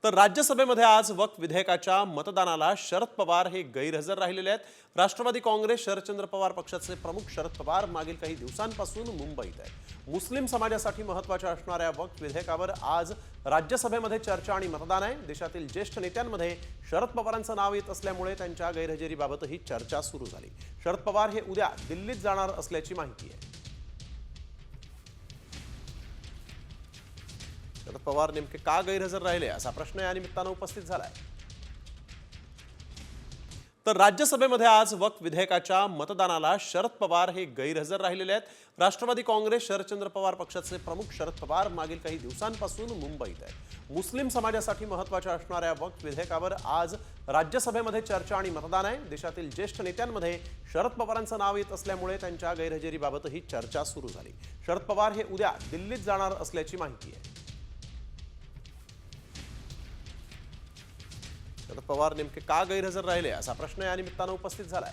तर राज्यसभेमध्ये आज वक्फ विधेयकाच्या मतदानाला शरद पवार हे गैरहजर राहिलेले आहेत। राष्ट्रवादी काँग्रेस शरदचंद्र पवार पक्षाचे प्रमुख शरद पवार मागील काही दिवसांपासून मुंबईत आहेत। मुस्लिम समाजासाठी महत्त्वाच्या असणाऱ्या वक्फ विधेयकावर आज राज्यसभेमध्ये चर्चा आणि मतदान आहे। देशातील ज्येष्ठ नेत्यांमध्ये शरद पवारांचं नाव येत असल्यामुळे त्यांच्या गैरहजेरीबाबतही चर्चा सुरू झाली। शरद पवार हे उद्या दिल्लीत जाणार असल्याची माहिती आहे। शरद पवार नेमके का गैरहजर राहिले असा प्रश्न या निमित्तानं उपस्थित झालाय। तर राज्यसभेमध्ये आज वक्फ विधेयकाच्या मतदानाला शरद पवार हे गैरहजर राहिलेले आहेत। राष्ट्रवादी काँग्रेस शरदचंद्र पवार पक्षाचे प्रमुख शरद पवार मागील काही दिवसांपासून मुंबईत आहेत। मुस्लिम समाजासाठी महत्त्वाच्या असणाऱ्या वक्फ विधेयकावर आज राज्यसभेमध्ये चर्चा आणि मतदान आहे। देशातील ज्येष्ठ नेत्यांमध्ये शरद पवारांचं नाव येत असल्यामुळे त्यांच्या गैरहजेरीबाबतही चर्चा सुरू झाली। शरद पवार हे उद्या दिल्लीत जाणार असल्याची माहिती आहे। शरद पवार नेमके का गैरहजर राहिले असा प्रश्न या निमित्तानं उपस्थित झालाय।